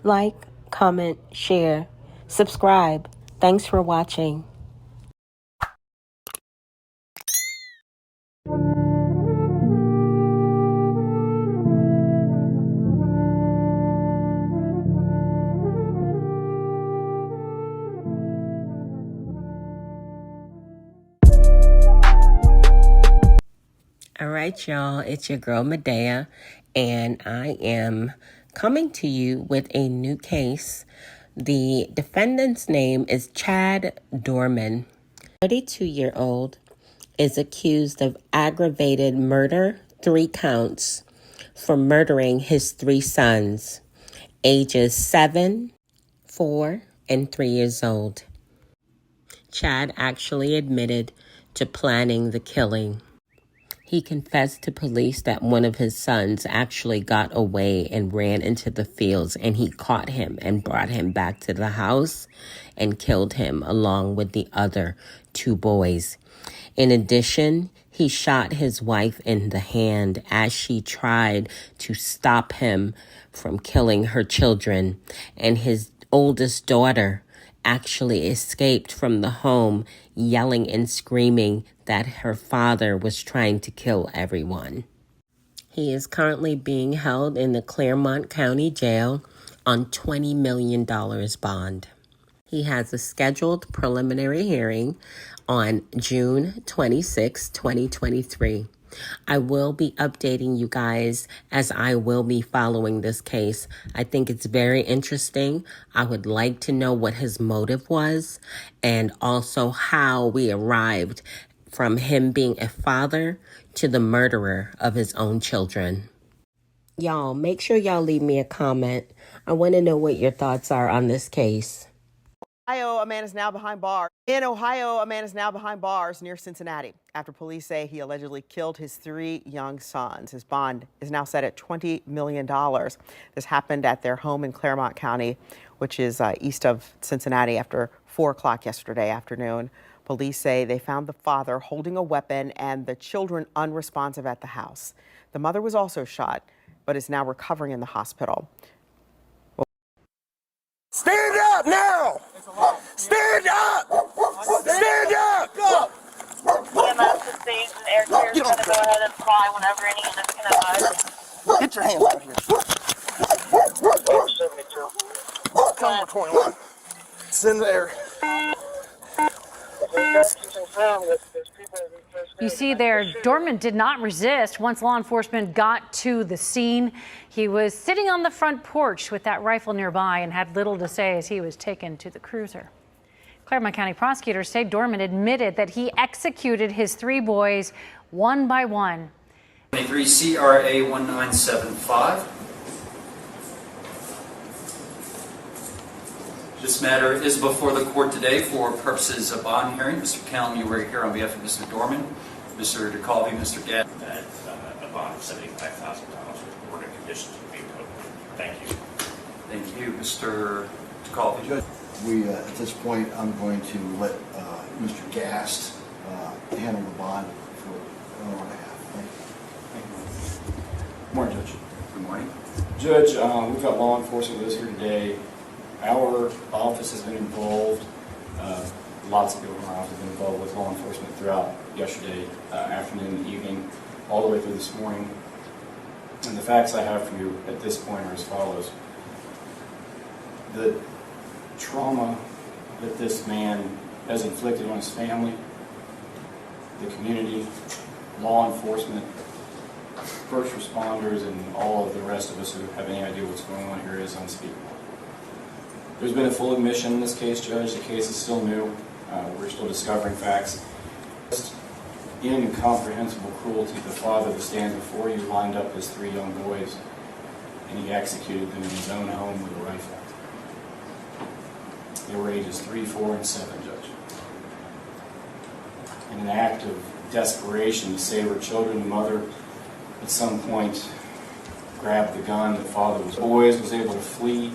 like, comment, share, subscribe. Thanks for watching. All right, y'all, it's your girl Medea, and I am coming to you with a new case. The defendant's name is Chad Dorman. 32-year-old is accused of aggravated murder, 3 counts, for murdering his 3 sons, ages 7, 4, and 3 years old. Chad actually admitted to planning the killing. He confessed to police that one of his sons actually got away and ran into the fields, and he caught him and brought him back to the house and killed him along with the other 2 boys. In addition, he shot his wife in the hand as she tried to stop him from killing her children, and his oldest daughter actually escaped from the home yelling and screaming that her father was trying to kill everyone. He is currently being held in the Claremont County Jail on $20 million bond. He has a scheduled preliminary hearing on June 26, 2023. I will be updating you guys as I will be following this case. I think it's very interesting. I would like to know what his motive was and also how we arrived from him being a father to the murderer of his own children. Y'all, make sure y'all leave me a comment. I want to know what your thoughts are on this case. Ohio, a man is now behind bars. In Ohio, a man is now behind bars near Cincinnati after police say he allegedly killed his 3 young sons. His bond is now set at $20 million. This happened at their home in Claremont County, which is east of Cincinnati, after 4 o'clock yesterday afternoon. Police say they found the father holding a weapon and the children unresponsive at the house. The mother was also shot, but is now recovering in the hospital. Stand up now! Stand up! Stand up! EMS is staged and air carriers are going to go ahead and fly whenever any units can advise. Get your hands out here. 72. Come 21. Send the air. You see there, Dorman did not resist once law enforcement got to the scene. He was sitting on the front porch with that rifle nearby and had little to say as he was taken to the cruiser. Claremont County prosecutors say Dorman admitted that he executed his 3 boys one by one. 23 CRA 1975. This matter is before the court today for purposes of bond hearing. Mr. Callum, you were here on behalf of Mr. Dorman, Mr. DeCalvi, Mr. Gadd. That a bond of $75,000 with order conditions would be appropriate. Thank you. Thank you, Mr. DeCalvi. Judge, we at this point, I'm going to let Mr. Gast handle the bond for an hour and a half. Thank you. Good morning, Judge. Good morning. Judge, we've got law enforcement with us here today. Our office has been involved. Lots of people in our office have been involved with law enforcement throughout yesterday afternoon and evening, all the way through this morning. And the facts I have for you at this point are as follows. The trauma that this man has inflicted on his family, the community, law enforcement, first responders, and all of the rest of us who have any idea what's going on here is unspeakable. There's been a full admission in this case, Judge. The case is still new. We're still discovering facts. Incomprehensible cruelty. The father that stands before you lined up his 3 young boys, and he executed them in his own home with a rifle. They were ages 3, 4, and 7, Judge. In an act of desperation to save her children, the mother at some point grabbed the gun. The father was able to flee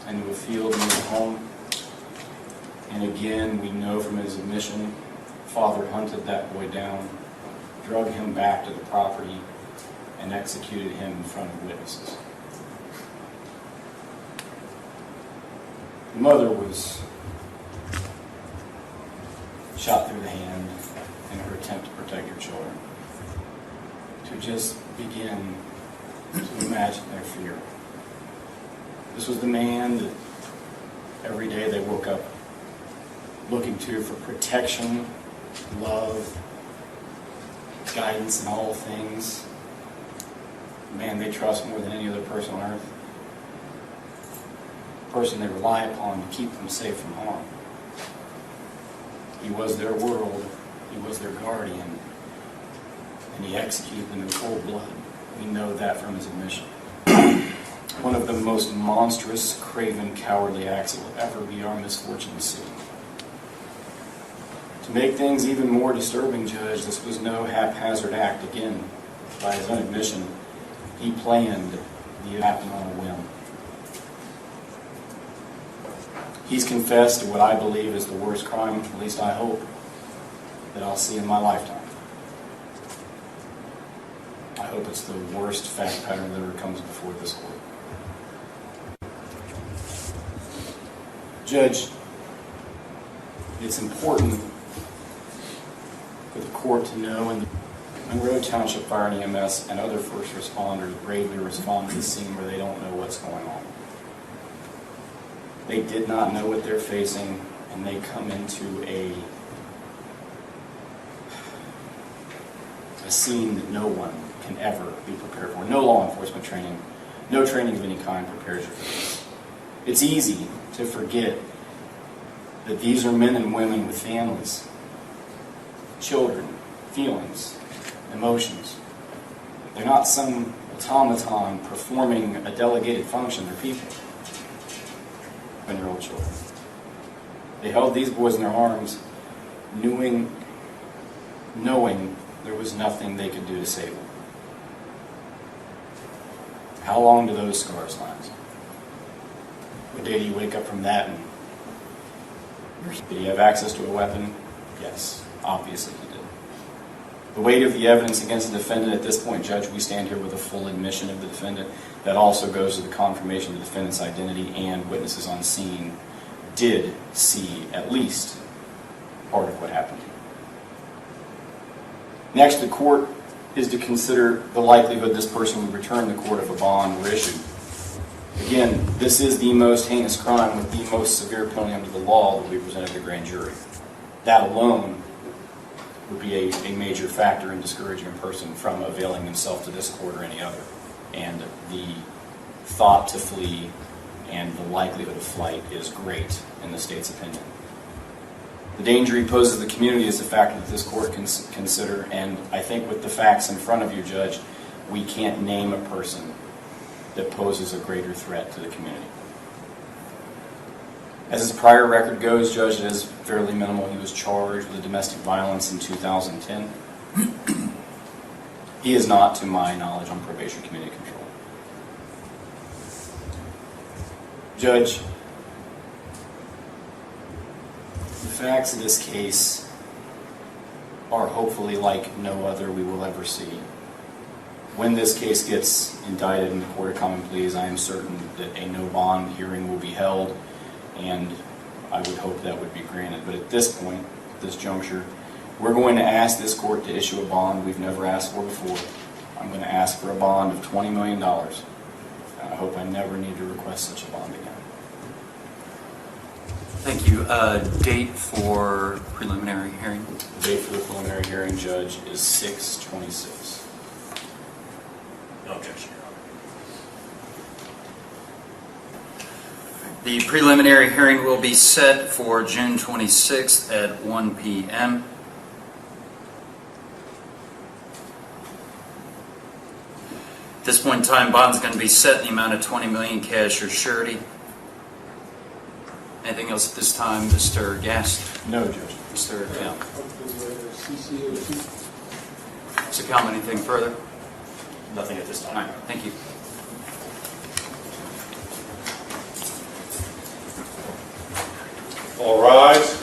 into a field near the home. And again, we know from his admission, father hunted that boy down, drug him back to the property, and executed him in front of witnesses. The mother was shot through the hand in her attempt to protect her children. To just begin to imagine their fear. This was the man that every day they woke up looking to for protection, love, guidance in all things. The man they trust more than any other person on earth. The person they rely upon to keep them safe from harm. He was their world, he was their guardian, and he executed them in cold blood. We know that from his admission. One of the most monstrous, craven, cowardly acts that will ever be our misfortune to see. To make things even more disturbing, Judge, this was no haphazard act. Again, by his own admission, he planned the act on a whim. He's confessed to what I believe is the worst crime, at least I hope, that I'll see in my lifetime. I hope it's the worst fact pattern that ever comes before this court. Judge, it's important for the court to know, and Monroe Township Fire and EMS and other first responders bravely respond to the scene where they don't know what's going on. They did not know what they're facing, and they come into a scene that no one can ever be prepared for. No law enforcement training, no training of any kind prepares you for this. It's easy to forget that these are men and women with families, children, feelings, emotions. They're not some automaton performing a delegated function. They're people. 10-year-old children. They held these boys in their arms, knowing there was nothing they could do to save them. How long do those scars last? What day do you wake up from that and did he have access to a weapon? Yes, obviously he did. The weight of the evidence against the defendant at this point, Judge, we stand here with a full admission of the defendant. That also goes to the confirmation of the defendant's identity, and witnesses on scene did see at least part of what happened. Next, the court is to consider the likelihood this person would return the court if a bond were issued. Again, this is the most heinous crime with the most severe penalty under the law that we presented to the grand jury. That alone would be a major factor in discouraging a person from availing themselves to this court or any other. And the thought to flee and the likelihood of flight is great in the state's opinion. The danger he poses to the community is a factor that this court can consider, and I think with the facts in front of you, Judge, we can't name a person that poses a greater threat to the community. As his prior record goes, Judge, it is fairly minimal. He was charged with domestic violence in 2010. He is not, to my knowledge, on probation community control. Judge, the facts of this case are hopefully like no other we will ever see. When this case gets indicted in the Court of Common Pleas, I am certain that a no bond hearing will be held, and I would hope that would be granted. But at this point, at this juncture, we're going to ask this court to issue a bond we've never asked for before. I'm going to ask for a bond of $20 million. I hope I never need to request such a bond again. Thank you. Date for preliminary hearing? The date for the preliminary hearing, Judge, is 6/26. No objection, Your Honor. The preliminary hearing will be set for June 26th at 1 p.m. At this point in time, bond's going to be set in the amount of $20 million cash or surety. Anything else at this time, Mr. Gast? No, Judge. Mr. Kelm? Mr. Kelm, anything further? Nothing at this All time. right, thank you. All rise.